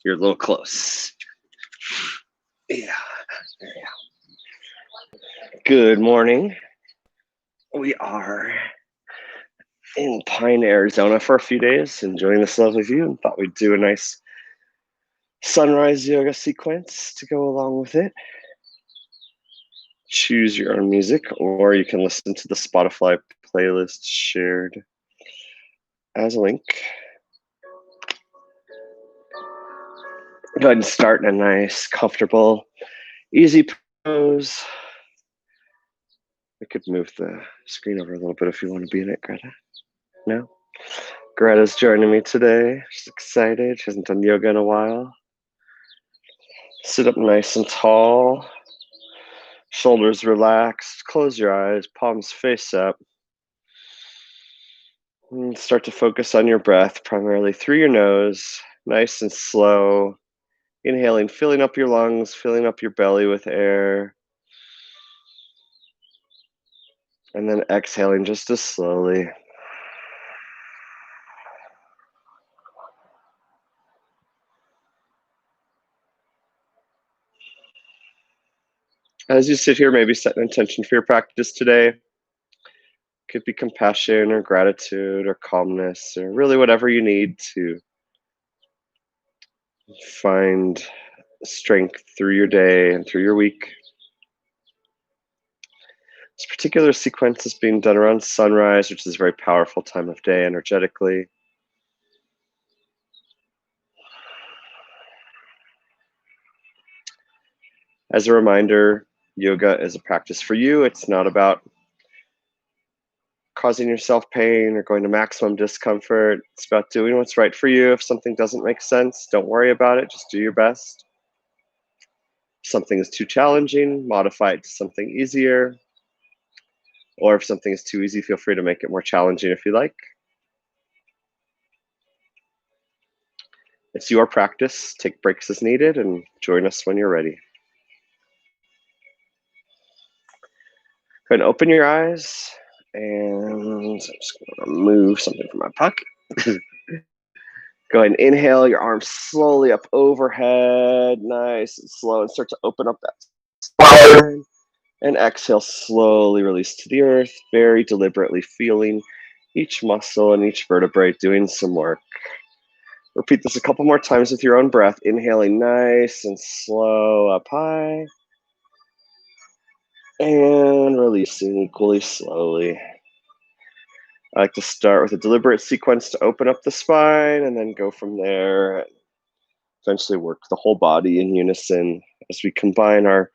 You're a little close. Yeah. Good morning. We are in Pine, Arizona for a few days, enjoying this lovely view, and thought we'd do a nice sunrise yoga sequence to go along with it. Choose your own music, or you can listen to the Spotify playlist shared as a link. Go ahead and start in a nice, comfortable, easy pose. We could move the screen over a little bit if you want to be in it, Greta. No? Greta's joining me today. She's excited. She hasn't done yoga in a while. Sit up nice and tall. Shoulders relaxed. Close your eyes. Palms face up. And start to focus on your breath, primarily through your nose. Nice and slow. Inhaling, filling up your lungs, filling up your belly with air. And then exhaling just as slowly. As you sit here, maybe set an intention for your practice today. Could be compassion or gratitude or calmness or really whatever you need to find strength through your day and through your week. This particular sequence is being done around sunrise, which is a very powerful time of day energetically. As a reminder, yoga is a practice for you. It's not about causing yourself pain or going to maximum discomfort. It's about doing what's right for you. If something doesn't make sense, don't worry about it. Just do your best. If something is too challenging, modify it to something easier. Or if something is too easy, feel free to make it more challenging if you like. It's your practice. Take breaks as needed and join us when you're ready. Go ahead and open your eyes. And I'm just going to move something from my pocket. Go ahead and inhale your arms slowly up overhead. Nice and slow. And start to open up that spine. And exhale, slowly release to the earth. Very deliberately feeling each muscle and each vertebrae doing some work. Repeat this a couple more times with your own breath. Inhaling nice and slow up high. And releasing equally slowly. I like to start with a deliberate sequence to open up the spine and then go from there and eventually work the whole body in unison as we combine our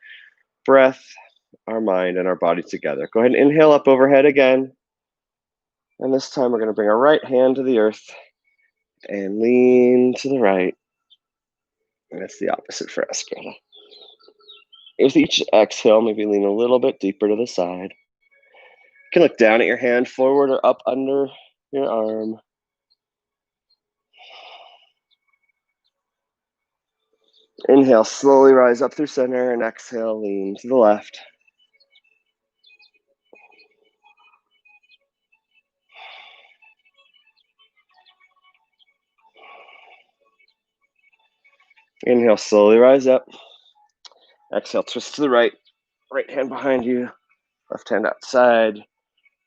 breath, our mind, and our body together. Go ahead and inhale up overhead again. And this time we're going to bring our right hand to the earth and lean to the right. And that's the opposite for us, Greta. With each exhale, maybe lean a little bit deeper to the side. You can look down at your hand, forward or up under your arm. Inhale, slowly rise up through center, and exhale, lean to the left. Inhale, slowly rise up. Exhale, twist to the right. Right hand behind you, left hand outside.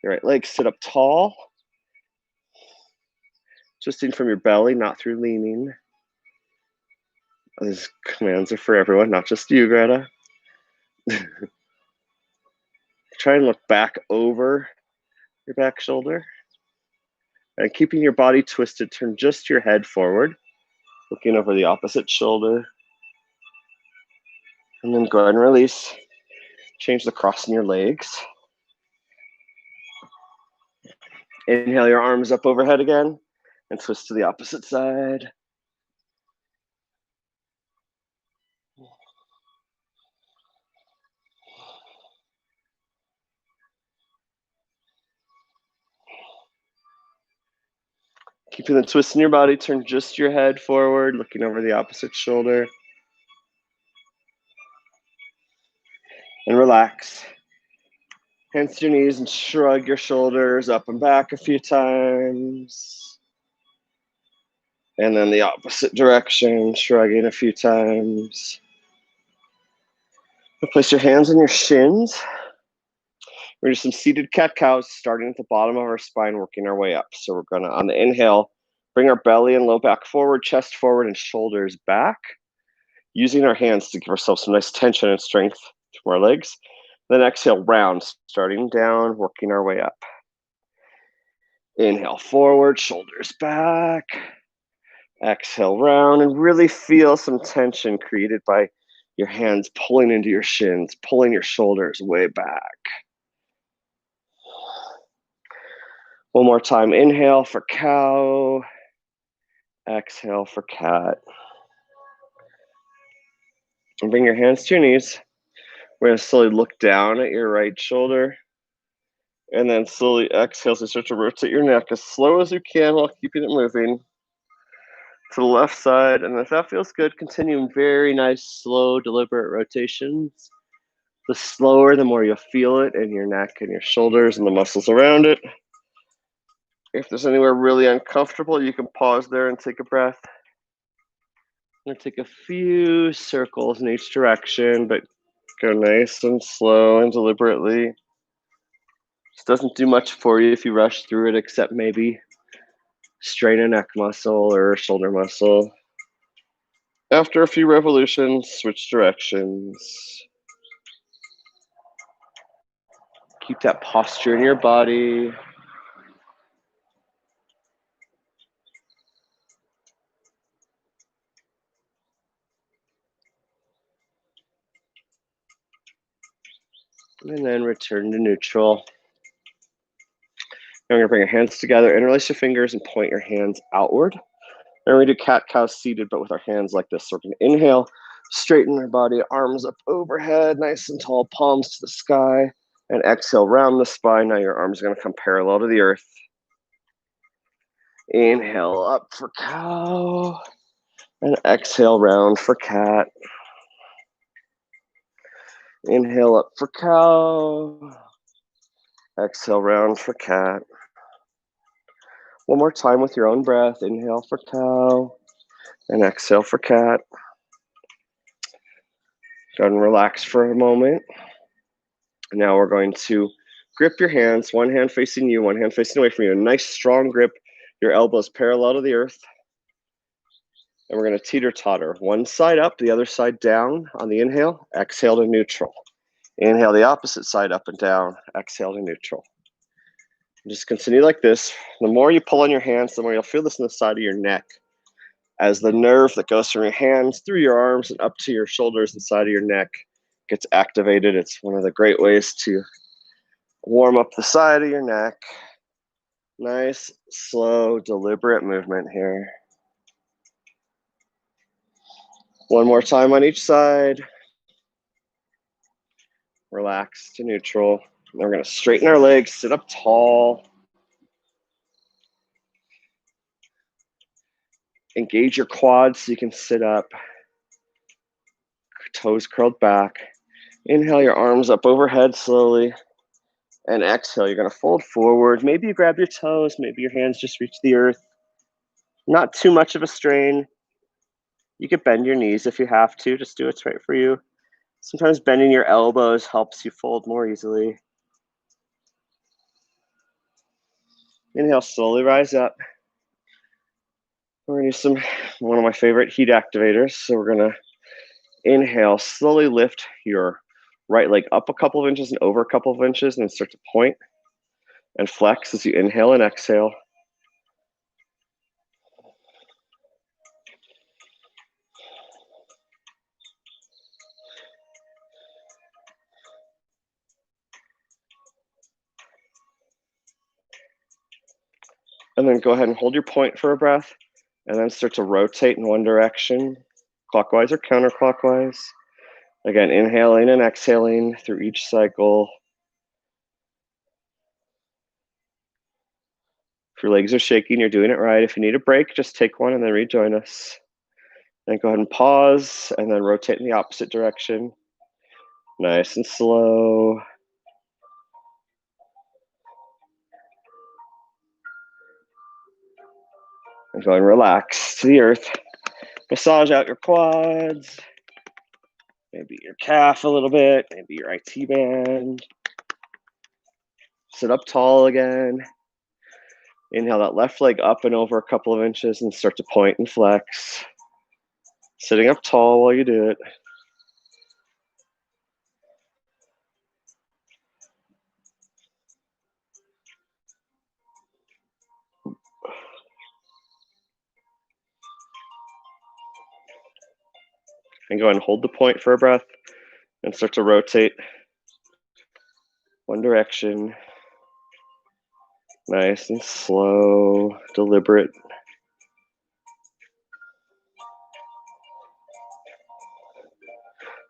Your right leg sit up tall. Twisting from your belly, not through leaning. These commands are for everyone, not just you, Greta. Try and look back over your back shoulder. And keeping your body twisted, turn just your head forward, looking over the opposite shoulder. And then go ahead and release. Change the cross in your legs. Inhale your arms up overhead again and twist to the opposite side. Keeping the twist in your body, turn just your head forward, looking over the opposite shoulder. And relax. Hands to your knees and shrug your shoulders up and back a few times. And then the opposite direction, shrugging a few times. Place your hands on your shins. We're going to do some seated cat-cows, starting at the bottom of our spine, working our way up. So we're going to, on the inhale, bring our belly and low back forward, chest forward, and shoulders back, using our hands to give ourselves some nice tension and strength to our legs. Then exhale, round, starting down, working our way up. Inhale, forward, shoulders back. Exhale, round, and really feel some tension created by your hands pulling into your shins, pulling your shoulders way back. One more time, inhale for cow. Exhale for cat. And bring your hands to your knees. We're going to slowly look down at your right shoulder. And then slowly exhale, so start to rotate your neck as slow as you can while keeping it moving to the left side. And if that feels good, continue very nice, slow, deliberate rotations. The slower, the more you'll feel it in your neck and your shoulders and the muscles around it. If there's anywhere really uncomfortable, you can pause there and take a breath. I'm going to take a few circles in each direction, but go nice and slow and deliberately. This doesn't do much for you if you rush through it, except maybe strain a neck muscle or a shoulder muscle. After a few revolutions, switch directions. Keep that posture in your body. And then return to neutral. Now we're going to bring your hands together, interlace your fingers, and point your hands outward. And we do cat-cow seated, but with our hands like this. So we're going to inhale, straighten our body, arms up overhead, nice and tall, palms to the sky. And exhale, round the spine. Now your arms are going to come parallel to the earth. Inhale, up for cow. And exhale, round for cat. Inhale, up for cow. Exhale, round for cat. One more time with your own breath. Inhale for cow. And exhale for cat. Go ahead and relax for a moment. Now we're going to grip your hands, one hand facing you, one hand facing away from you. A nice strong grip, your elbows parallel to the earth. And we're going to teeter-totter. One side up, the other side down on the inhale. Exhale to neutral. Inhale the opposite side up and down. Exhale to neutral. And just continue like this. The more you pull on your hands, the more you'll feel this in the side of your neck. As the nerve that goes from your hands through your arms and up to your shoulders and side of your neck gets activated. It's one of the great ways to warm up the side of your neck. Nice, slow, deliberate movement here. One more time on each side. Relax to neutral. And we're going to straighten our legs, sit up tall. Engage your quads so you can sit up. Toes curled back. Inhale your arms up overhead slowly. And exhale, you're going to fold forward. Maybe you grab your toes. Maybe your hands just reach the earth. Not too much of a strain. You could bend your knees if you have to. Just do what's right for you. Sometimes bending your elbows helps you fold more easily. Inhale, slowly rise up. We're going to do one of my favorite heat activators. So we're going to inhale, slowly lift your right leg up a couple of inches and over a couple of inches, and then start to point and flex as you inhale and exhale. And then go ahead and hold your point for a breath, and then start to rotate in one direction, clockwise or counterclockwise. Again, inhaling and exhaling through each cycle. If your legs are shaking, you're doing it right. If you need a break, just take one and then rejoin us. Then go ahead and pause, and then rotate in the opposite direction. Nice and slow. And go and relax to the earth. Massage out your quads, maybe your calf a little bit, maybe your IT band. Sit up tall again. Inhale that left leg up and over a couple of inches and start to point and flex. Sitting up tall while you do it. And go ahead and hold the point for a breath and start to rotate one direction. Nice and slow, deliberate.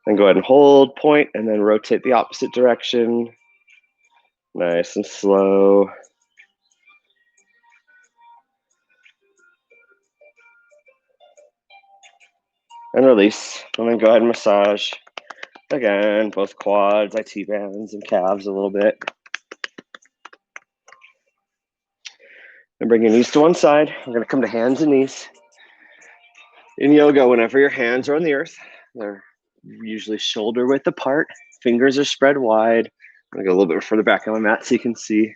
And go ahead and hold point and then rotate the opposite direction. Nice and slow. And release. And then go ahead and massage. Again, both quads, IT bands, and calves a little bit. And bring your knees to one side. We're going to come to hands and knees. In yoga, whenever your hands are on the earth, they're usually shoulder width apart. Fingers are spread wide. I'm going to go a little bit further back on my mat so you can see.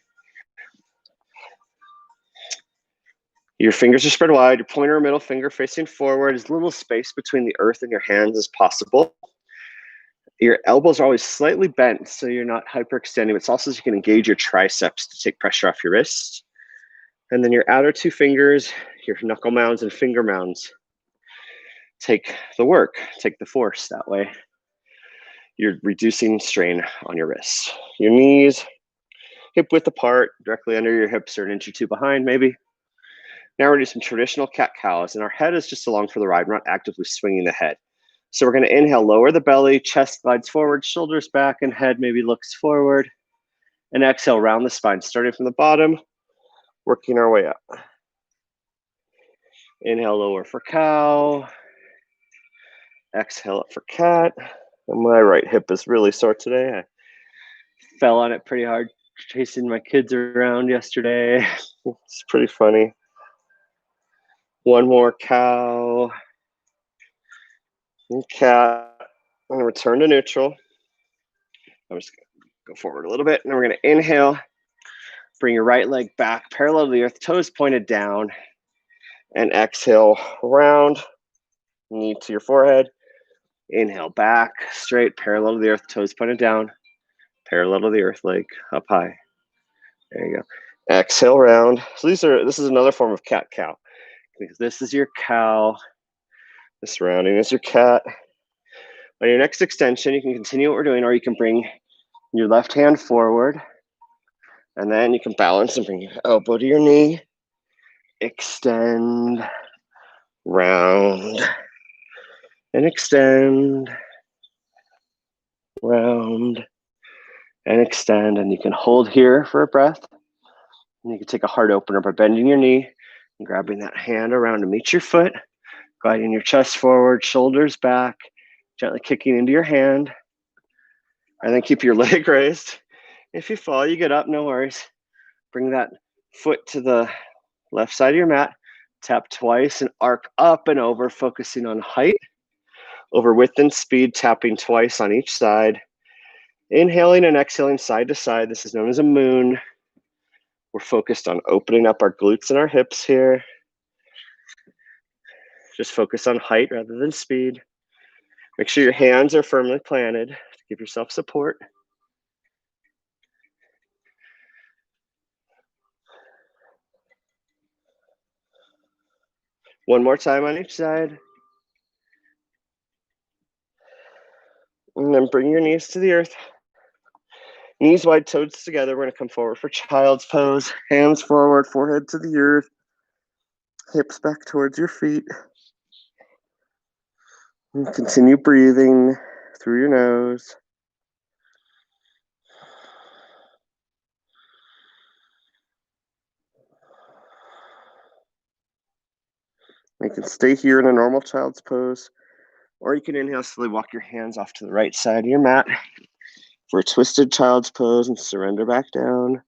Your fingers are spread wide. Your pointer or middle finger facing forward. As little space between the earth and your hands as possible. Your elbows are always slightly bent, so you're not hyperextending. It's also so you can engage your triceps to take pressure off your wrists. And then your outer two fingers, your knuckle mounds and finger mounds, take the work, take the force that way. You're reducing strain on your wrists. Your knees, hip width apart, directly under your hips or an inch or two behind maybe. Now we're going to do some traditional cat-cows, and our head is just along for the ride. We're not actively swinging the head. So we're going to inhale, lower the belly, chest glides forward, shoulders back, and head maybe looks forward. And exhale, round the spine, starting from the bottom, working our way up. Inhale, lower for cow. Exhale up for cat. And my right hip is really sore today. I fell on it pretty hard chasing my kids around yesterday. It's pretty funny. One more cow. And cat. I'm going to return to neutral. I'm just going to go forward a little bit. And then we're going to inhale. Bring your right leg back, parallel to the earth, toes pointed down. And exhale, round, knee to your forehead. Inhale, back, straight, parallel to the earth, toes pointed down. Parallel to the earth, leg up high. There you go. Exhale, round. So this is another form of cat-cow. Because this is your cow. This rounding is your cat. On your next extension, you can continue what we're doing, or you can bring your left hand forward. And then you can balance and bring your elbow to your knee. Extend, round, and extend, round, and extend. And you can hold here for a breath. And you can take a heart opener by bending your knee and grabbing that hand around to meet your foot, gliding your chest forward, shoulders back, gently kicking into your hand. And then keep your leg raised. If you fall, you get up, no worries. Bring that foot to the left side of your mat. Tap twice and arc up and over, focusing on height. Over width and speed, tapping twice on each side. Inhaling and exhaling side to side. This is known as a moon. We're focused on opening up our glutes and our hips here. Just focus on height rather than speed. Make sure your hands are firmly planted to give yourself support. One more time on each side. And then bring your knees to the earth. Knees wide, toes together. We're going to come forward for child's pose. Hands forward, forehead to the earth. Hips back towards your feet. And continue breathing through your nose. You can stay here in a normal child's pose, or you can inhale, slowly walk your hands off to the right side of your mat for a twisted child's pose and surrender back down.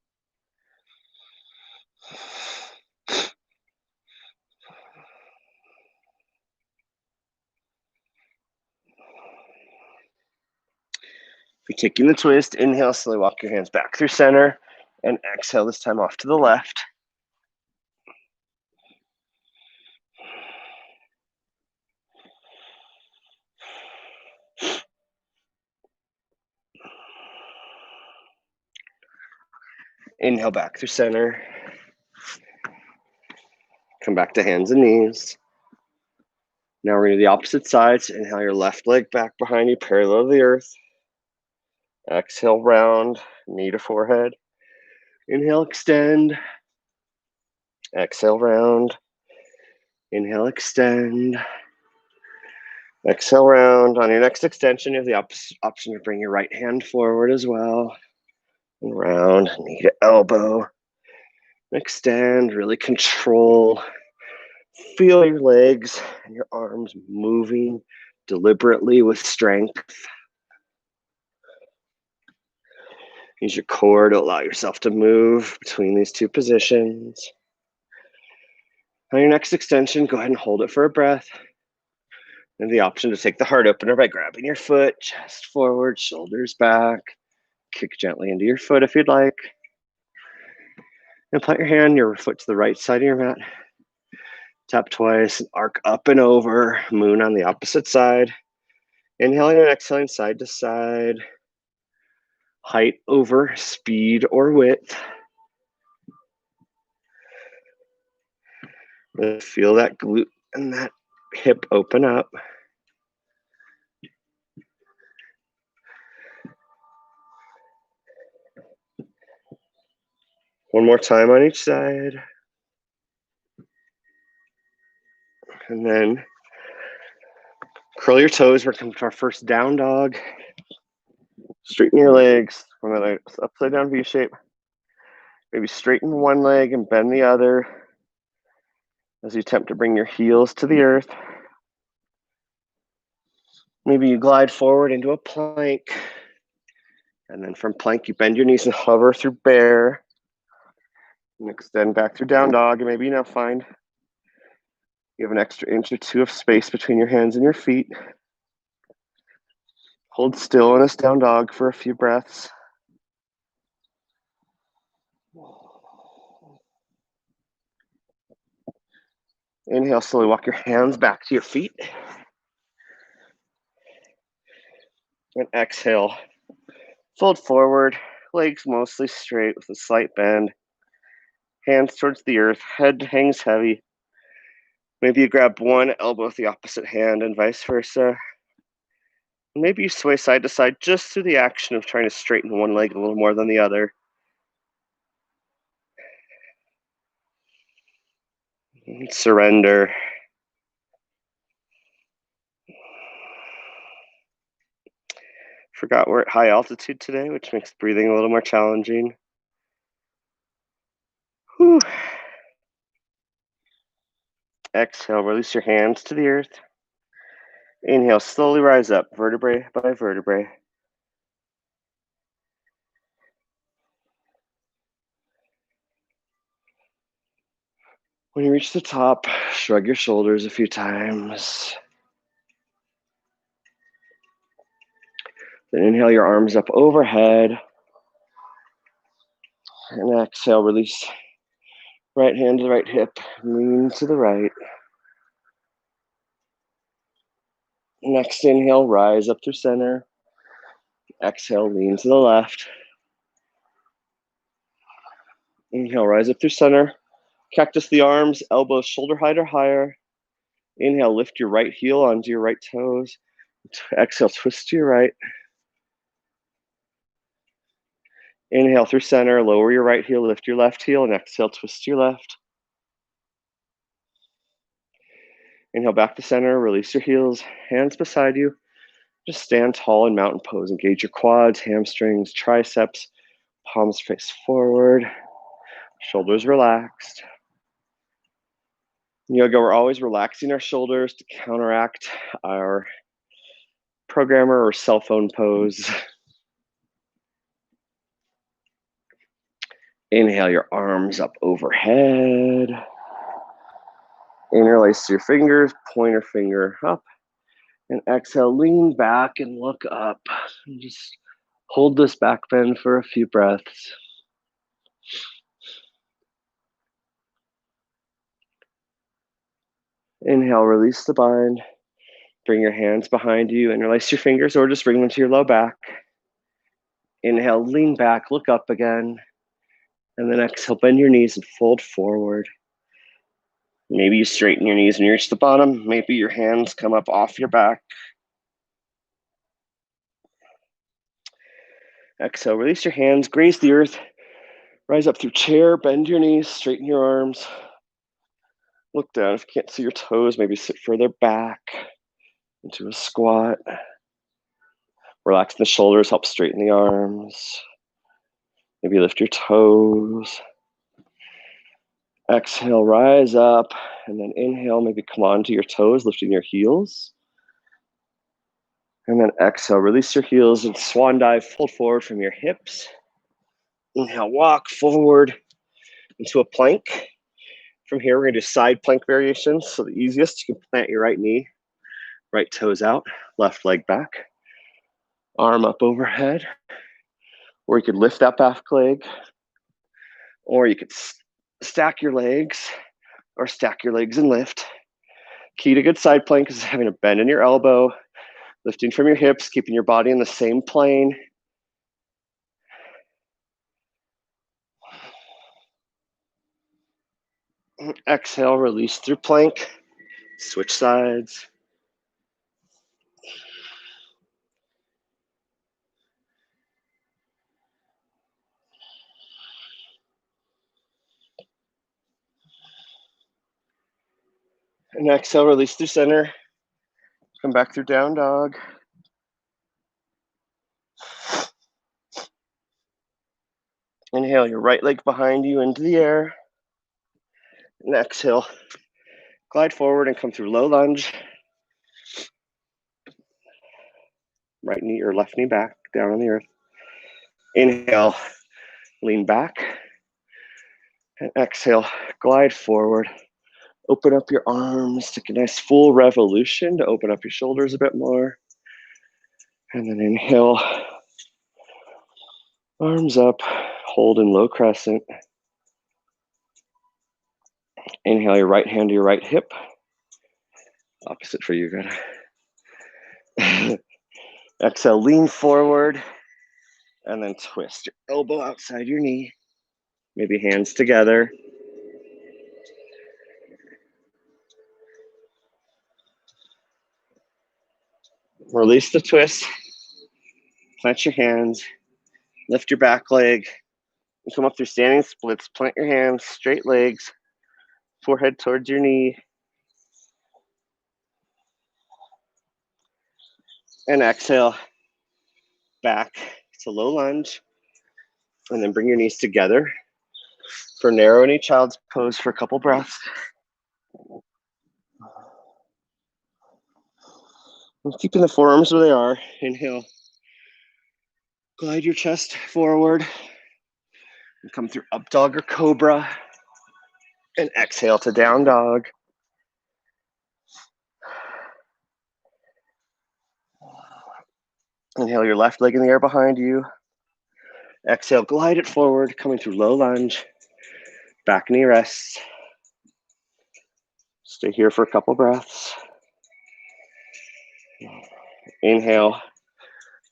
You're taking the twist. Inhale, slowly walk your hands back through center. And exhale, this time off to the left. Inhale back through center. Come back to hands and knees. Now we're going to the opposite sides. Inhale your left leg back behind you, parallel to the earth. Exhale, round, knee to forehead. Inhale, extend. Exhale, round. Inhale, extend. Exhale, round. On your next extension, you have the option to bring your right hand forward as well. And round, knee to elbow. Extend, really control. Feel your legs and your arms moving deliberately with strength. Use your core to allow yourself to move between these two positions. On your next extension, go ahead and hold it for a breath. And the option to take the heart opener by grabbing your foot, chest forward, shoulders back. Kick gently into your foot if you'd like. And plant your hand, your foot to the right side of your mat. Tap twice, arc up and over, moon on the opposite side. Inhaling and exhaling side to side. Height over speed or width. Feel that glute and that hip open up. One more time on each side. And then curl your toes. We're coming to our first down dog. Straighten your legs. We're going to upside down V shape. Maybe straighten one leg and bend the other as you attempt to bring your heels to the earth. Maybe you glide forward into a plank. And then from plank, you bend your knees and hover through bear. And extend back through down dog. And maybe you now find you have an extra inch or two of space between your hands and your feet. Hold still in this down dog for a few breaths. Inhale, slowly walk your hands back to your feet. And exhale, fold forward, legs mostly straight with a slight bend. Hands towards the earth, head hangs heavy. Maybe you grab one elbow with the opposite hand and vice versa. Maybe you sway side to side just through the action of trying to straighten one leg a little more than the other. And surrender. Forgot we're at high altitude today, which makes breathing a little more challenging. Whew. Exhale, release your hands to the earth. Inhale, slowly rise up, vertebrae by vertebrae. When you reach the top, shrug your shoulders a few times. Then inhale your arms up overhead. And exhale, release right hand to the right hip, lean to the right. Next inhale, rise up through center. Exhale, lean to the left. Inhale, rise up through center. Cactus the arms, elbows shoulder height or higher. Inhale, lift your right heel onto your right toes. Exhale, twist to your right. Inhale through center, lower your right heel, lift your left heel, and exhale, twist to your left. Inhale back to center, release your heels, hands beside you. Just stand tall in mountain pose. Engage your quads, hamstrings, triceps, palms face forward, shoulders relaxed. In yoga, we're always relaxing our shoulders to counteract our programmer or cell phone pose. Inhale your arms up overhead. Interlace your fingers, pointer finger up. And exhale, lean back and look up. And just Hold this back bend for a few breaths. Inhale, release the bind. Bring your hands behind you, interlace your fingers, or just bring them to your low back. Inhale, lean back, look up again. And then exhale, bend your knees and fold forward. Maybe you straighten your knees and you reach the bottom. Maybe your hands come up off your back. Exhale, release your hands, graze the earth. Rise up through chair, bend your knees, straighten your arms. Look down. If you can't see your toes, maybe sit further back into a squat. Relax the shoulders, help straighten the arms. Maybe lift your toes. Exhale, rise up, and then inhale, maybe come onto your toes, lifting your heels. And then exhale, release your heels and swan dive, fold forward from your hips. Inhale, walk forward into a plank. From here, we're gonna do side plank variations. So the easiest, you can plant your right knee, right toes out, left leg back, arm up overhead. Or you could lift that back leg, or you could stack your legs, or stack your legs and lift. Key to good side plank is having a bend in your elbow, lifting from your hips, keeping your body in the same plane. Exhale, release through plank, switch sides. And exhale, release through center. Come back through down dog. Inhale your right leg behind you into the air. And exhale, glide forward and come through low lunge. Right knee or left knee back, down on the earth. Inhale, lean back. And exhale, glide forward. Open up your arms, take a nice full revolution to open up your shoulders a bit more. And then inhale, arms up, hold in low crescent. Inhale your right hand to your right hip. Opposite for you, good. Exhale, lean forward, and then twist your elbow outside your knee. Maybe hands together. Release the twist. Plant your hands. Lift your back leg. You come up through standing splits. Plant your hands, straight legs, forehead towards your knee. And exhale, back to low lunge. And then bring your knees together for narrow knee child's pose for a couple breaths. And keeping the forearms where they are. Inhale. Glide your chest forward. And come through up dog or cobra. And exhale to down dog. Inhale your left leg in the air behind you. Exhale, glide it forward, coming through low lunge. Back knee rests. Stay here for a couple breaths. Inhale,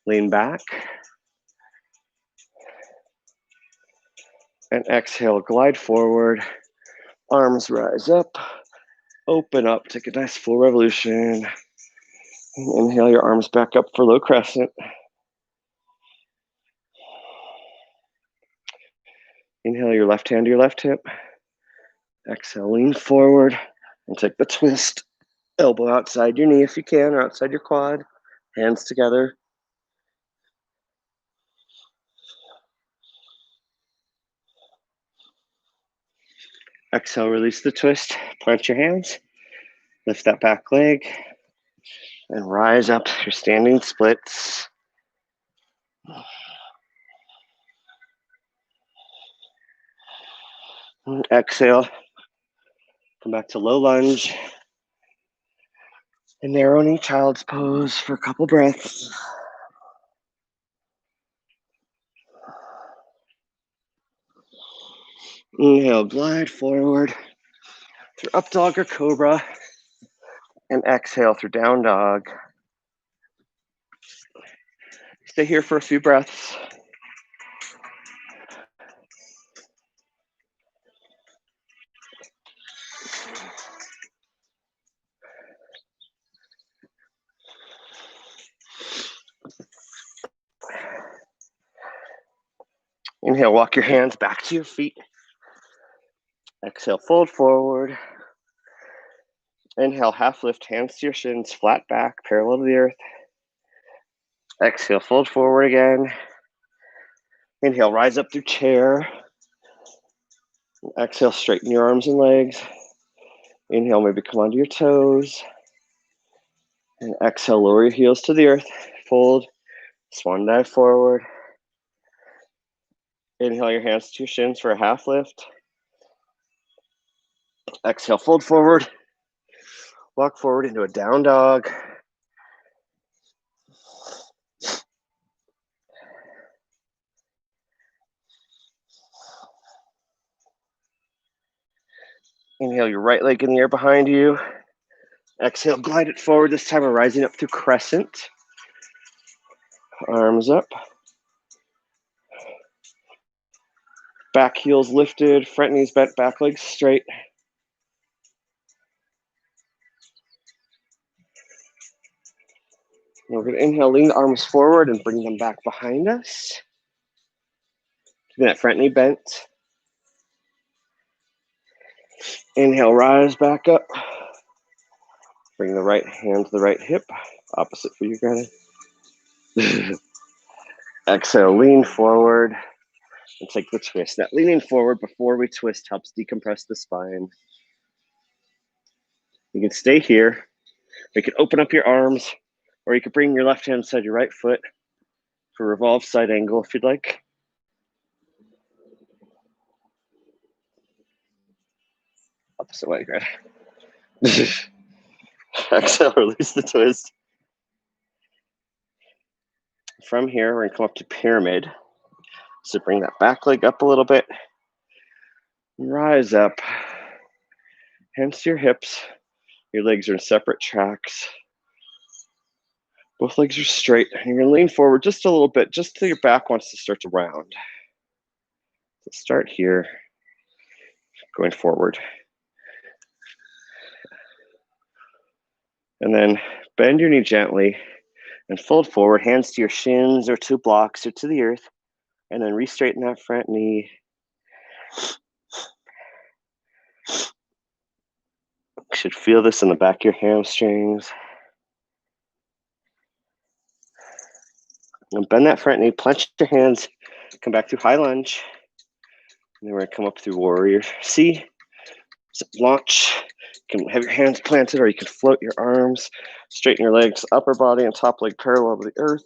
lean back. And exhale, glide forward. Arms rise up. Open up, take a nice full revolution. Inhale your arms back up for low crescent. Inhale your left hand to your left hip. Exhale, lean forward and take the twist. Elbow outside your knee if you can, or outside your quad. Hands together. Exhale, release the twist. Plant your hands. Lift that back leg. And rise up your standing splits. And exhale. Come back to low lunge. And narrow knee child's pose for a couple breaths. Inhale, glide forward through up dog or cobra. And exhale through down dog. Stay here for a few breaths. Inhale, walk your hands back to your feet. Exhale, fold forward. Inhale, half lift, hands to your shins, flat back, parallel to the earth. Exhale, fold forward again. Inhale, rise up through chair. Exhale, straighten your arms and legs. Inhale, maybe come onto your toes. And exhale, lower your heels to the earth. Fold, swan dive forward. Inhale your hands to your shins for a half lift. Exhale, fold forward. Walk forward into a down dog. Inhale your right leg in the air behind you. Exhale, glide it forward. This time we're rising up through crescent. Arms up. Back heels lifted, front knees bent, back legs straight. We're going to inhale, lean the arms forward and bring them back behind us. Keeping that front knee bent. Inhale, rise back up. Bring the right hand to the right hip. Opposite for you, granted. Exhale, lean forward and take the twist. That leaning forward before we twist helps decompress the spine. You can stay here. You can open up your arms, or you could bring your left hand beside your right foot for revolved side angle if you'd like. Opposite way, Greg. Exhale, release the twist. From here, we're going to come up to pyramid. So bring that back leg up a little bit. Rise up. Hands to your hips. Your legs are in separate tracks. Both legs are straight. And you're going to lean forward just a little bit, just till your back wants to start to round. So start here, going forward. And then bend your knee gently and fold forward, hands to your shins or to blocks or to the earth. And then re-straighten that front knee. You should feel this in the back of your hamstrings. And bend that front knee, clench your hands, come back through high lunge. And then we're going to come up through warrior C. So launch. You can have your hands planted or you can float your arms. Straighten your legs, upper body and top leg parallel to the earth.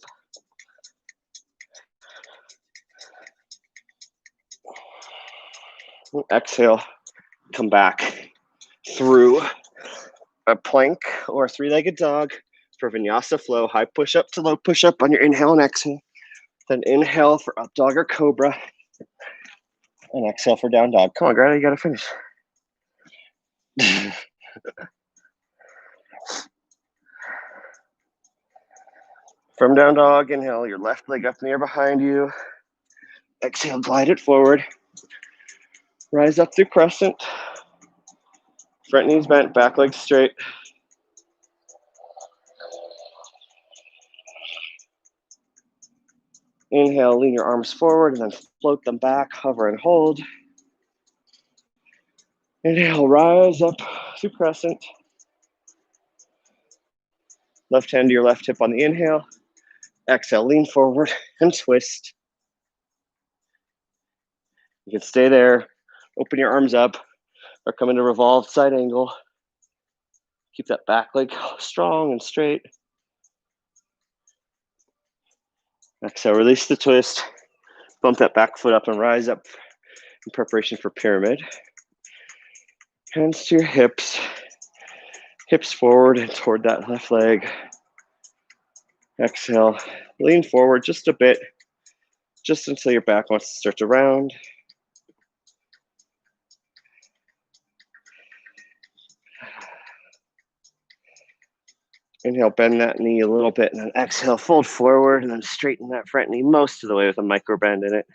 And exhale, come back through a plank or a three-legged dog for Vinyasa flow. High push-up to low push-up on your inhale and exhale. Then inhale for up dog or cobra. And exhale for down dog. Come on, Greta, you got to finish. From down dog, inhale your left leg up in the air behind you. Exhale, glide it forward. Rise up through crescent. Front knees bent, back legs straight. Inhale, lean your arms forward and then float them back, hover and hold. Inhale, rise up through crescent. Left hand to your left hip on the inhale. Exhale, lean forward and twist. You can stay there, open your arms up, or come into revolved side angle. Keep that back leg strong and straight. Exhale, release the twist. Bump that back foot up and rise up in preparation for pyramid. Hands to your hips. Hips forward and toward that left leg. Exhale, lean forward just a bit, just until your back wants to start to round. Inhale, bend that knee a little bit, and then exhale, fold forward, and then straighten that front knee most of the way with a micro bend in it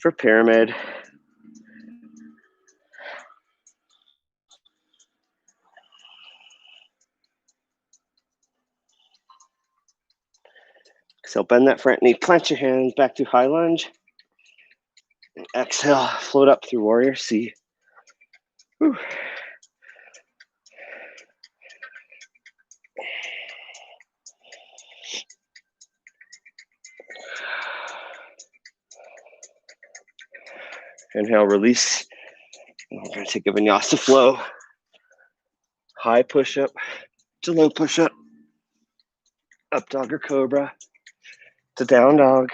for pyramid. Exhale, bend that front knee, plant your hands back to high lunge. Exhale, float up through warrior C. Whew. Inhale, release. And we're going to take a vinyasa flow. High push-up to low push-up. Up dog or cobra to down dog.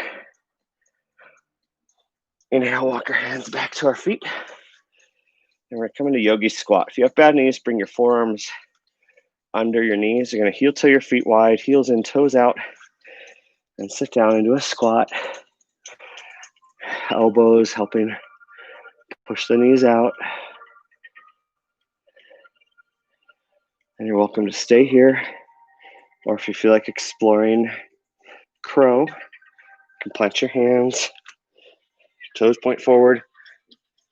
Inhale, walk our hands back to our feet. And we're coming to Yogi Squat. If you have bad knees, bring your forearms under your knees. You're going to heel toe your feet wide, heels in, toes out, and sit down into a squat. Elbows helping push the knees out. And you're welcome to stay here. Or if you feel like exploring crow, you can plant your hands, toes point forward,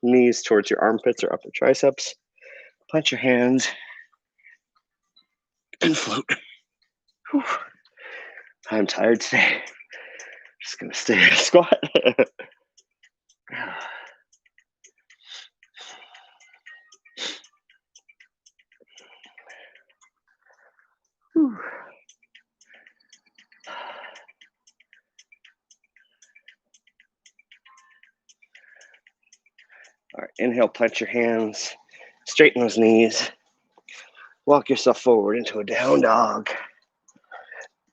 knees towards your armpits or upper triceps. Plant your hands and float. Whew. I'm tired today. Just gonna stay in a squat. Whew. All right, inhale, plant your hands, straighten those knees. Walk yourself forward into a down dog.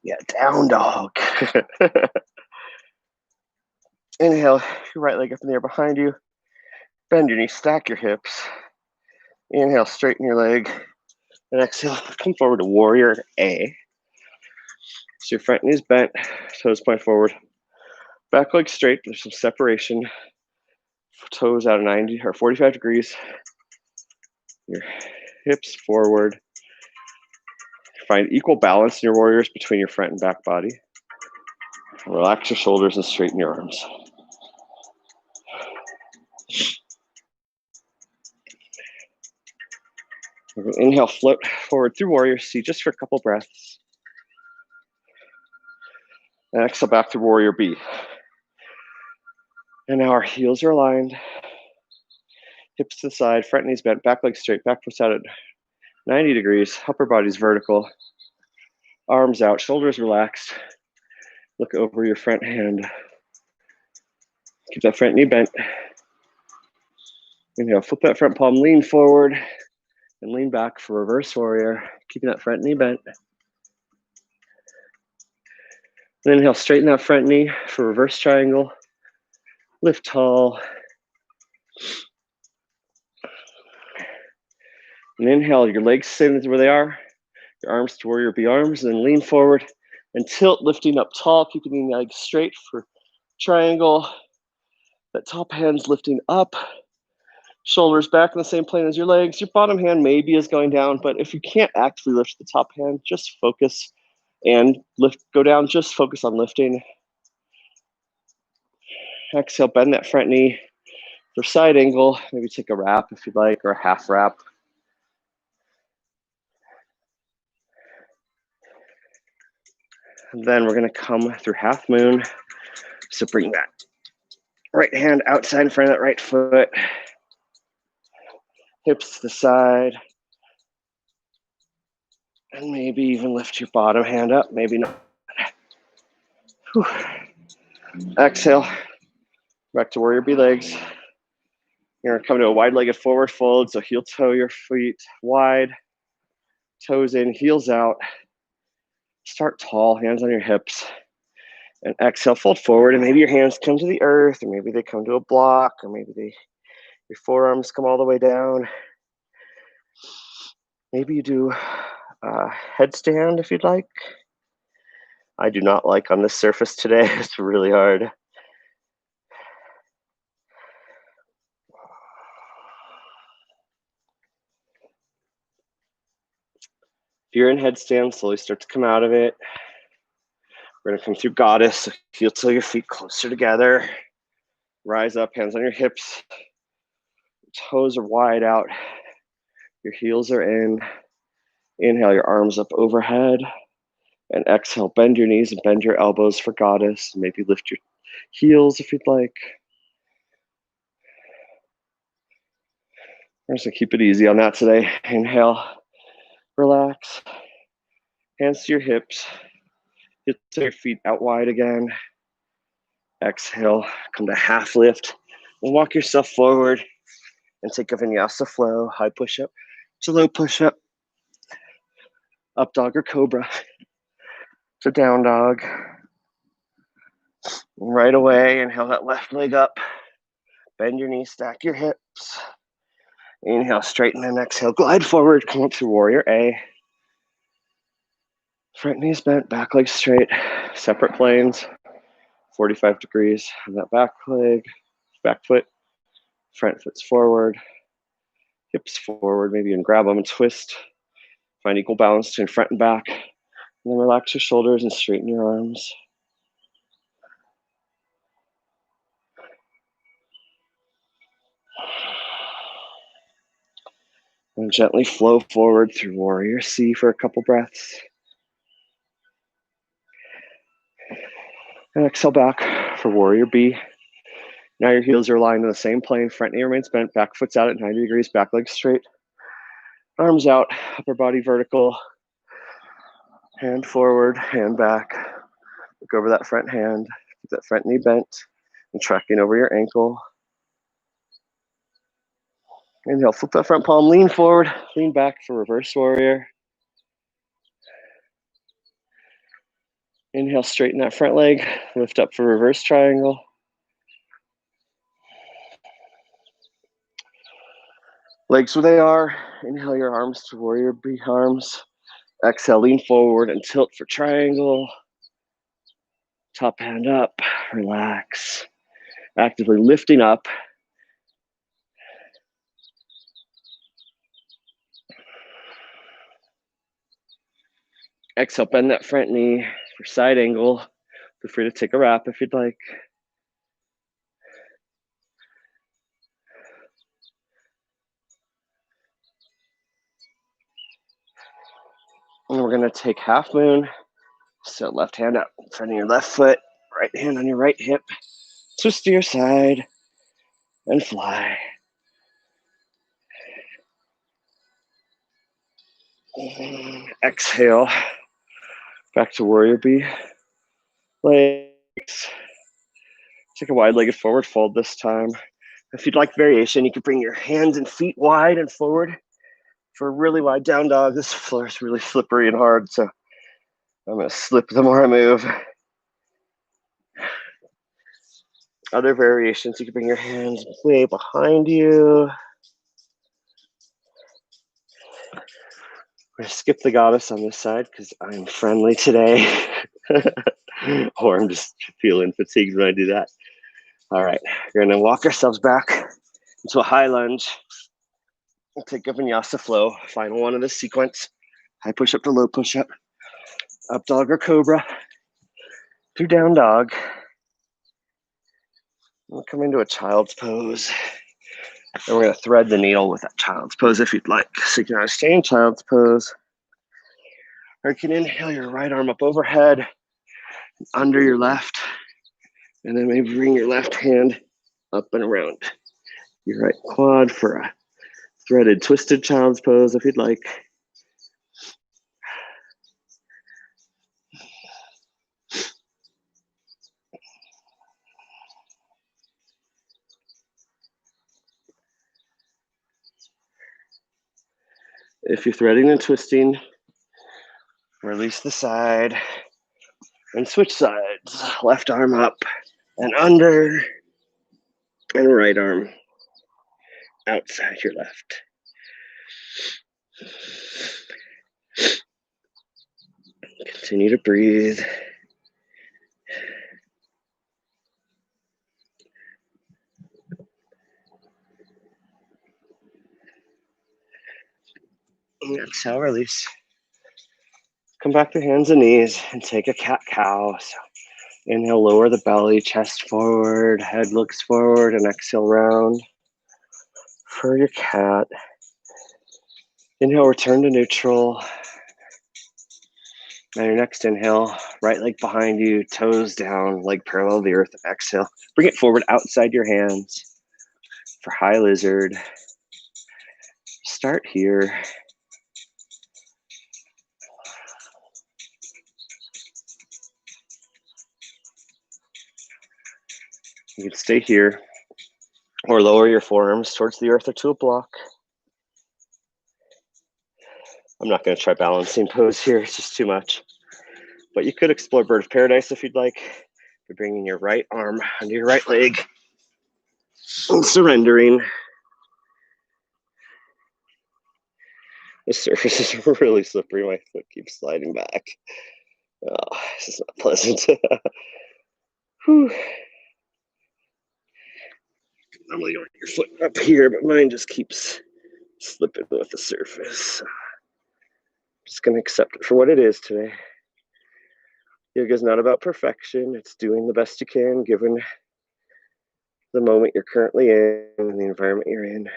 Yeah, down dog. Inhale, your right leg up in the air behind you. Bend your knees, stack your hips. Inhale, straighten your leg. And exhale, come forward to warrior A. So your front knee's bent, toes point forward. Back leg straight, there's some separation. Toes out of 90 or 45 degrees. Your hips forward. Find equal balance in your warriors between your front and back body. Relax your shoulders and straighten your arms. We're going to inhale, float forward through warrior C just for a couple breaths. And exhale back to warrior B. And now our heels are aligned. Hips to the side, front knees bent, back leg straight, back foot's out at 90 degrees, upper body's vertical. Arms out, shoulders relaxed. Look over your front hand. Keep that front knee bent. Inhale, flip that front palm, lean forward, and lean back for reverse warrior. Keeping that front knee bent. And inhale, straighten that front knee for reverse triangle. Lift tall. And inhale, your legs stay where they are. Your arms to warrior B arms, and then lean forward and tilt, lifting up tall, keeping the legs straight for triangle. That top hand's lifting up. Shoulders back in the same plane as your legs. Your bottom hand maybe is going down, but if you can't actively lift the top hand, just focus and lift, go down, just focus on lifting. Exhale, bend that front knee for side angle. Maybe take a wrap if you'd like, or a half wrap. And then we're gonna come through half moon. So bring that right hand outside in front of that right foot. Hips to the side. And maybe even lift your bottom hand up, maybe not. Whew. Exhale, back to warrior B legs. You're gonna come to a wide-legged forward fold, so heel toe your feet wide, toes in, heels out. Start tall, hands on your hips. And exhale, fold forward, and maybe your hands come to the earth, or maybe they come to a block, or maybe your forearms come all the way down. Maybe you do a headstand if you'd like. I do not like on this surface today. It's really hard. If you're in headstand, slowly start to come out of it. We're going to come through goddess. So heel till your feet closer together. Rise up, hands on your hips. Toes are wide out. Your heels are in. Inhale your arms up overhead. And exhale, bend your knees and bend your elbows for goddess. Maybe lift your heels if you'd like. We're just going to keep it easy on that today. Inhale, relax. Hands to your hips. Heel to your feet out wide again. Exhale, come to half lift. And walk yourself forward and take a vinyasa flow. High push-up to low push-up. Up dog or cobra to down dog. Right away, inhale that left leg up. Bend your knees, stack your hips. Inhale, straighten and exhale. Glide forward, come up to warrior A. Front knees bent, back leg straight. Separate planes, 45 degrees. On that back leg, back foot, front foot's forward. Hips forward, maybe you can grab them and twist. Find equal balance between front and back. And then relax your shoulders and straighten your arms. And gently flow forward through warrior C for a couple breaths. And exhale back for warrior B. Now your heels are aligned in the same plane. Front knee remains bent, back foot's out at 90 degrees, back leg straight. Arms out, upper body vertical. Hand forward, hand back. Look over that front hand. Keep that front knee bent and tracking over your ankle. Inhale, flip that front palm, lean forward, lean back for reverse warrior. Inhale, straighten that front leg, lift up for reverse triangle. Legs where they are. Inhale your arms to warrior B arms. Exhale, lean forward and tilt for triangle. Top hand up, relax. Actively lifting up. Exhale, bend that front knee for side angle. Feel free to take a wrap if you'd like. And we're gonna take half moon. So left hand up in front of your left foot, right hand on your right hip. Twist to your side and fly. And exhale, back to warrior B. Legs. Take a wide-legged forward fold this time. If you'd like variation, you could bring your hands and feet wide and forward for a really wide down dog. This floor is really slippery and hard, so I'm gonna slip the more I move. Other variations, you can bring your hands way behind you. We're gonna skip the goddess on this side because I'm friendly today. Or I'm just feeling fatigued when I do that. All right, we're gonna walk ourselves back into a high lunge. We'll take a vinyasa flow, final one of this sequence. High push up to low push up. Up dog or cobra. To down dog. We'll come into a child's pose. And we're gonna thread the needle with that child's pose if you'd like. So you can either stay in child's pose, or you can inhale your right arm up overhead, under your left, and then maybe bring your left hand up and around your right quad for a threaded twisted child's pose if you'd like. If you're threading and twisting, release the side and switch sides. Left arm up and under, and right arm outside your left. Continue to breathe. And exhale, release. Come back to hands and knees and take a cat-cow. So inhale, lower the belly, chest forward, head looks forward, and exhale round for your cat. Inhale, return to neutral. And your next inhale, right leg behind you, toes down, leg parallel to the earth. Exhale, bring it forward outside your hands for high lizard. Start here. You can stay here or lower your forearms towards the earth or to a block. I'm not going to try balancing pose here, it's just too much. But you could explore bird of paradise if you'd like. You're bringing your right arm under your right leg and surrendering. The surface is really slippery. My foot keeps sliding back. Oh, this is not pleasant. Whew. Normally you want your foot up here, but mine just keeps slipping with the surface. Just going to accept it for what it is today. Yoga is not about perfection. It's doing the best you can given the moment you're currently in and the environment you're in.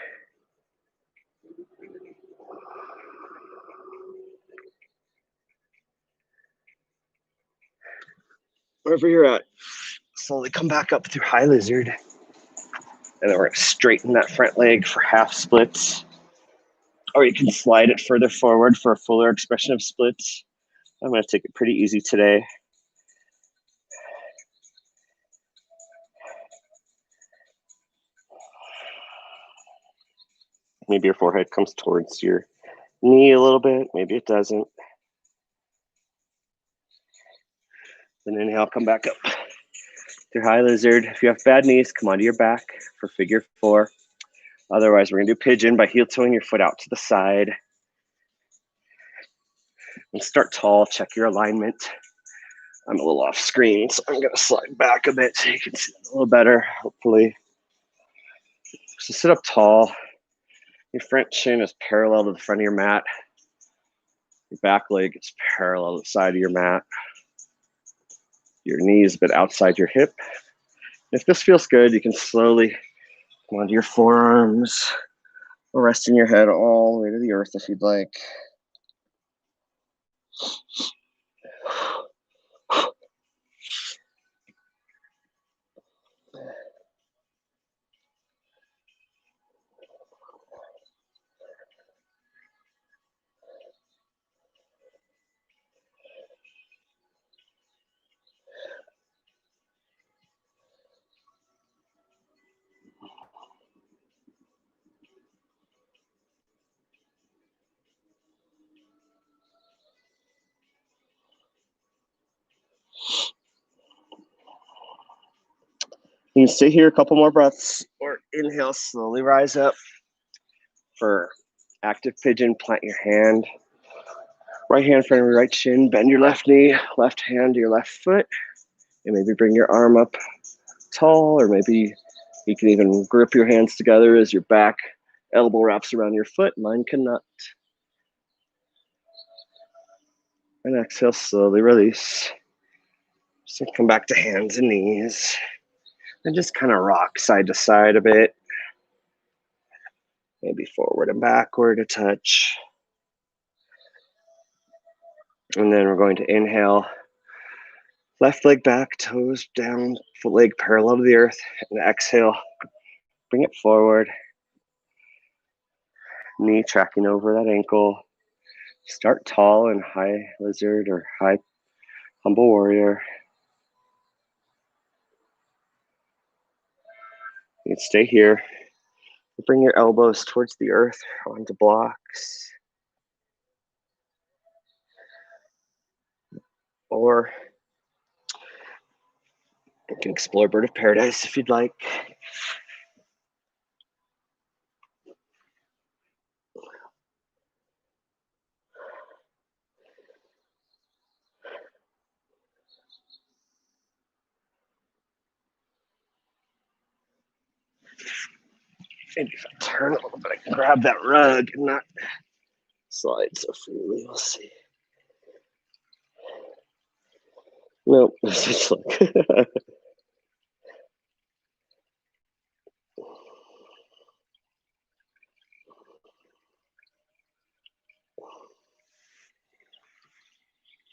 Wherever you're at, slowly come back up through high lizard. And then we're going to straighten that front leg for half splits. Or you can slide it further forward for a fuller expression of splits. I'm going to take it pretty easy today. Maybe your forehead comes towards your knee a little bit. Maybe it doesn't. Then inhale, come back up through high lizard. If you have bad knees, come onto your back for figure 4. Otherwise, we're going to do pigeon by heel toeing your foot out to the side. And start tall, check your alignment. I'm a little off screen, so I'm going to slide back a bit so you can see it a little better, hopefully. So sit up tall. Your front shin is parallel to the front of your mat. Your back leg is parallel to the side of your mat. Your knee is a bit outside your hip. If this feels good, you can slowly come onto your forearms or resting your head all the way to the earth if you'd like. You can stay here a couple more breaths or inhale, slowly rise up for active pigeon. Plant your hand, right hand in front of your right shin, bend your left knee, left hand to your left foot, and maybe bring your arm up tall, or maybe you can even grip your hands together as your back elbow wraps around your foot. Mine cannot. And exhale, slowly release. So come back to hands and knees. And just kind of rock side to side a bit. Maybe forward and backward a touch. And then we're going to inhale. Left leg back, toes down, foot leg parallel to the earth. And exhale, bring it forward. Knee tracking over that ankle. Start tall in high lizard or high humble warrior. You can stay here. Bring your elbows towards the earth onto blocks. Or you can explore bird of paradise if you'd like. Maybe if I turn a little bit, I can grab that rug and not slide so freely. We'll see. No, just like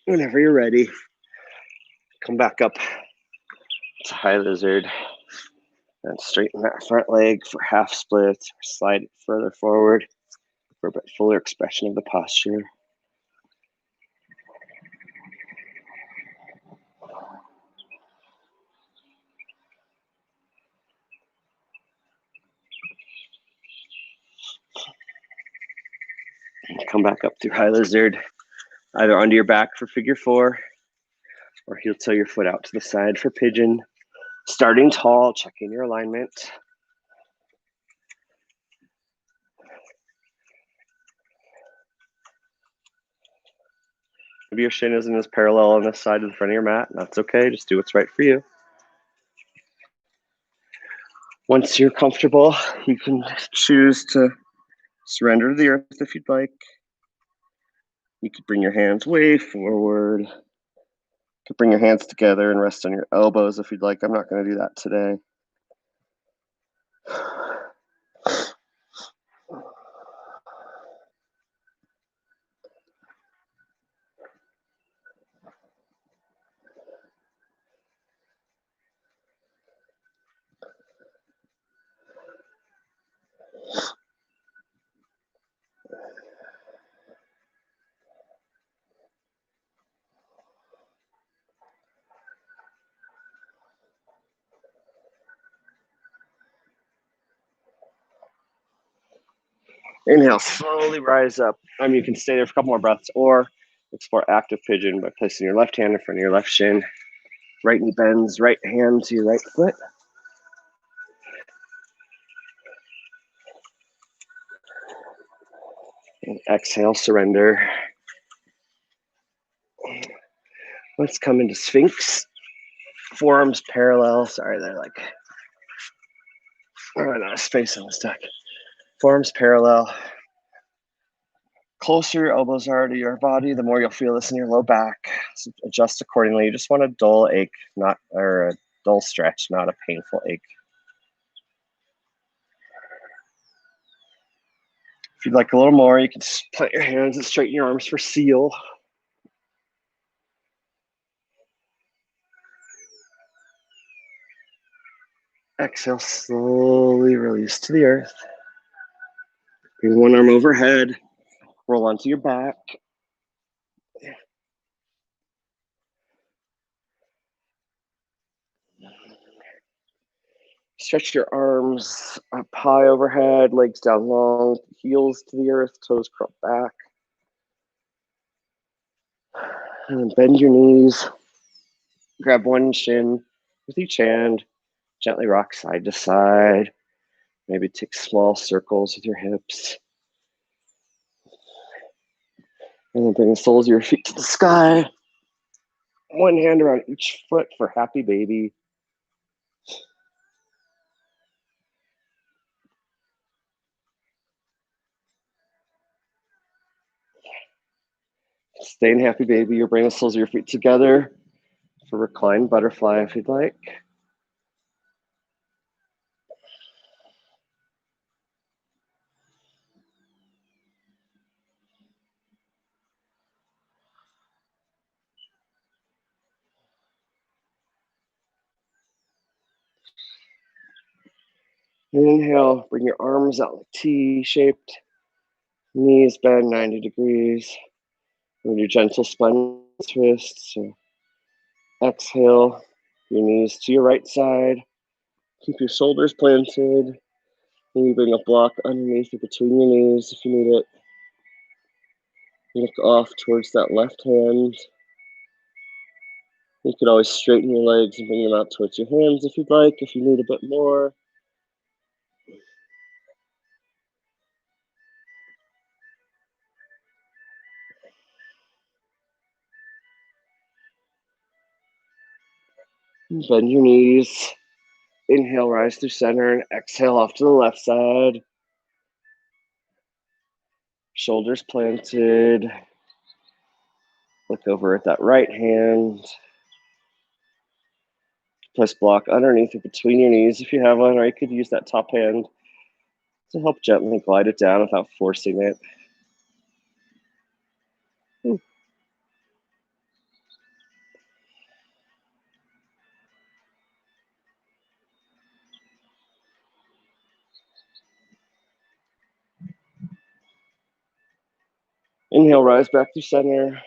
whenever you're ready, come back up to high lizard and straighten that front leg for half splits, or slide it further forward for a bit fuller expression of the posture. And come back up through high lizard, either onto your back for figure 4, or heel toe your foot out to the side for pigeon. Starting tall, checking your alignment. Maybe your shin isn't as parallel on this side of the front of your mat. That's okay. Just do what's right for you. Once you're comfortable, you can choose to surrender to the earth if you'd like. You could bring your hands way forward. You could bring your hands together and rest on your elbows if you'd like. I'm not going to do that today. Inhale, slowly rise up. You can stay there for a couple more breaths, or explore active pigeon by placing your left hand in front of your left shin. Right knee bends, right hand to your right foot. And exhale, surrender. Let's come into Sphinx. Forearms parallel. Sorry, they're like, I'm out of space on this deck. Forearms parallel. Closer your elbows are to your body, the more you'll feel this in your low back. So adjust accordingly. You just want a dull ache, or a dull stretch, not a painful ache. If you'd like a little more, you can just plant your hands and straighten your arms for seal. Exhale, slowly release to the earth. Bring one arm overhead. Roll onto your back. Stretch your arms up high overhead, legs down long, heels to the earth, toes curl back. And then bend your knees. Grab one shin with each hand. Gently rock side to side. Maybe take small circles with your hips. And then bring the soles of your feet to the sky. One hand around each foot for happy baby. Stay in happy baby. Or bring the soles of your feet together for reclined butterfly if you'd like. Inhale, bring your arms out like T-shaped. Knees bend 90 degrees. And do gentle spine twists. So exhale, your knees to your right side. Keep your shoulders planted. Maybe bring a block underneath or between your knees if you need it. Look off towards that left hand. You could always straighten your legs and bring them out towards your hands if you'd like, if you need a bit more. Bend your knees. Inhale, rise through center, and exhale off to the left side. Shoulders planted. Look over at that right hand. Place block underneath it between your knees if you have one, or you could use that top hand to help gently glide it down without forcing it. Inhale, rise back to center.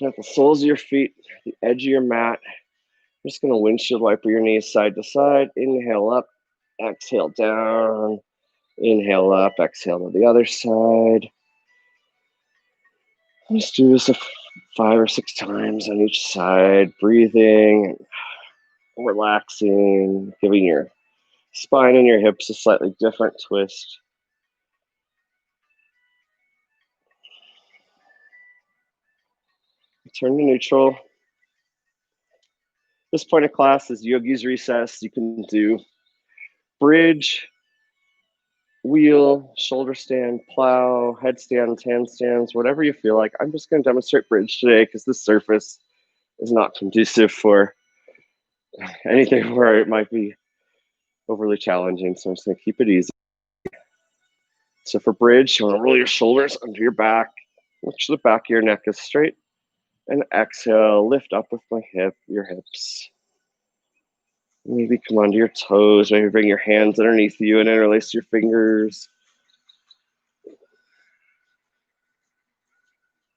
At the soles of your feet, the edge of your mat. I'm just going to windshield wiper your knees side to side. Inhale up, exhale down. Inhale up, exhale to the other side. Let's do this 5 or 6 times on each side. Breathing, relaxing, giving your spine and your hips a slightly different twist. Turn to neutral. This point of class is Yogi's Recess. You can do bridge, wheel, shoulder stand, plow, headstands, handstands, whatever you feel like. I'm just going to demonstrate bridge today because this surface is not conducive for anything where it might be overly challenging. So I'm just going to keep it easy. So for bridge, you want to roll your shoulders under your back. Make sure the back of your neck is straight. And exhale, lift up with your hips. Maybe come onto your toes. Maybe bring your hands underneath you and interlace your fingers.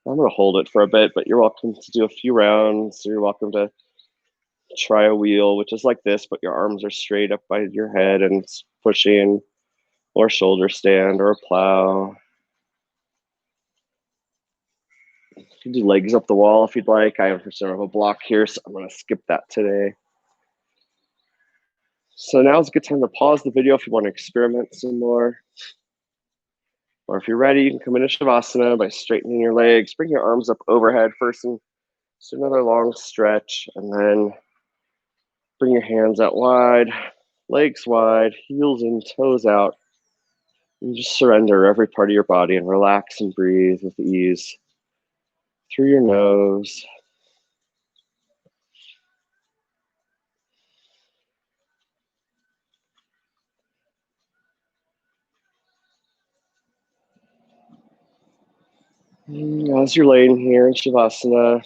I'm going to hold it for a bit, but you're welcome to do a few rounds. You're welcome to try a wheel, which is like this, but your arms are straight up by your head and it's pushing, or shoulder stand, or a plow. You can do legs up the wall if you'd like. I have sort of a block here, so I'm going to skip that today. So now is a good time to pause the video if you want to experiment some more. Or if you're ready, you can come into Shavasana by straightening your legs. Bring your arms up overhead first and just another long stretch. And then bring your hands out wide, legs wide, heels in, toes out. And just surrender every part of your body and relax and breathe with ease through your nose. As you're laying here in Shavasana,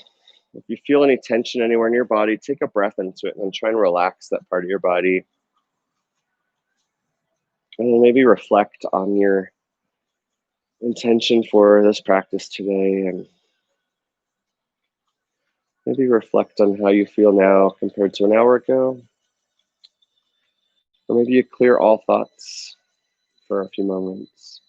if you feel any tension anywhere in your body, take a breath into it and then try and relax that part of your body. And then maybe reflect on your intention for this practice today, and maybe reflect on how you feel now compared to an hour ago. Or maybe you clear all thoughts for a few moments.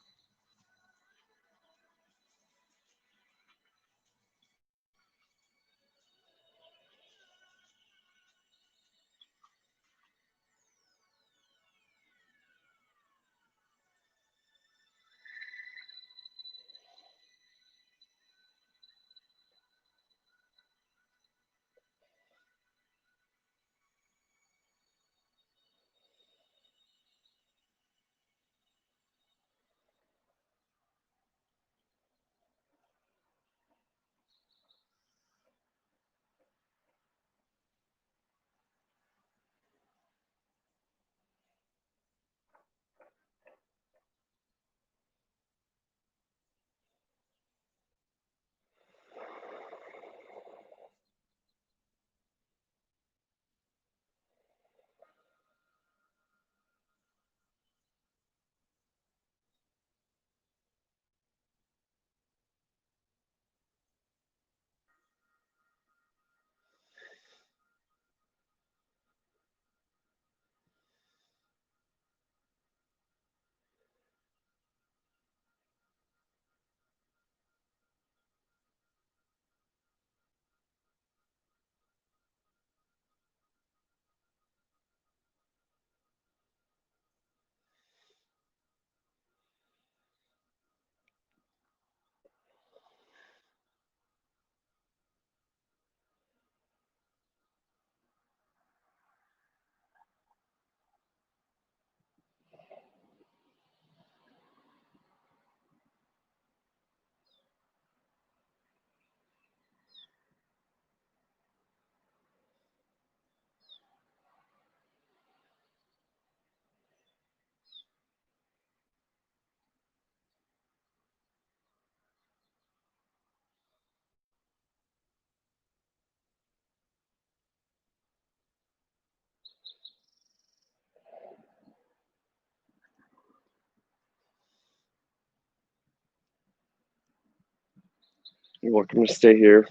You're welcome to stay here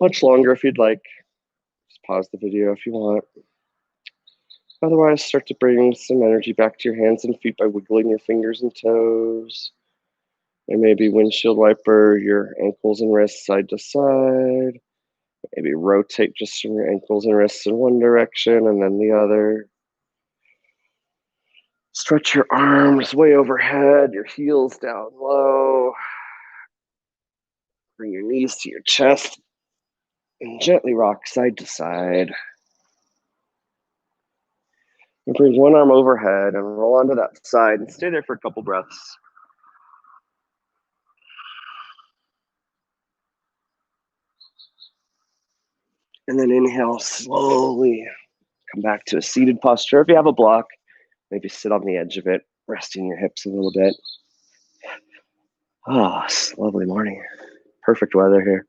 much longer if you'd like. Just pause the video if you want. Otherwise, start to bring some energy back to your hands and feet by wiggling your fingers and toes. And maybe windshield wiper your ankles and wrists side to side. Maybe rotate just from your ankles and wrists in one direction and then the other. Stretch your arms way overhead, your heels down low. Bring your knees to your chest and gently rock side to side. And bring one arm overhead and roll onto that side and stay there for a couple breaths. And then inhale slowly. Come back to a seated posture. If you have a block, maybe sit on the edge of it, resting your hips a little bit. Oh, it's a lovely morning. Perfect weather here.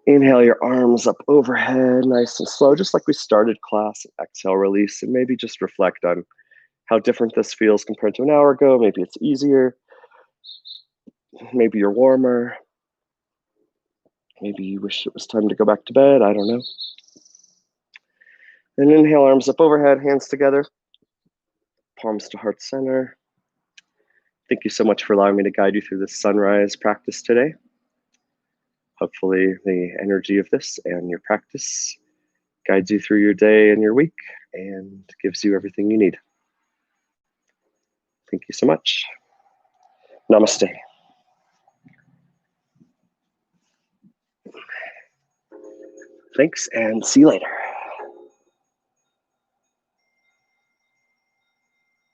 Inhale your arms up overhead, nice and slow, just like we started class. Exhale, release, and maybe just reflect on how different this feels compared to an hour ago. Maybe it's easier. Maybe you're warmer. Maybe you wish it was time to go back to bed. I don't know. And inhale, arms up overhead, hands together, palms to heart center. Thank you so much for allowing me to guide you through this sunrise practice today. Hopefully the energy of this and your practice guides you through your day and your week and gives you everything you need. Thank you so much. Namaste. Thanks, and see you later.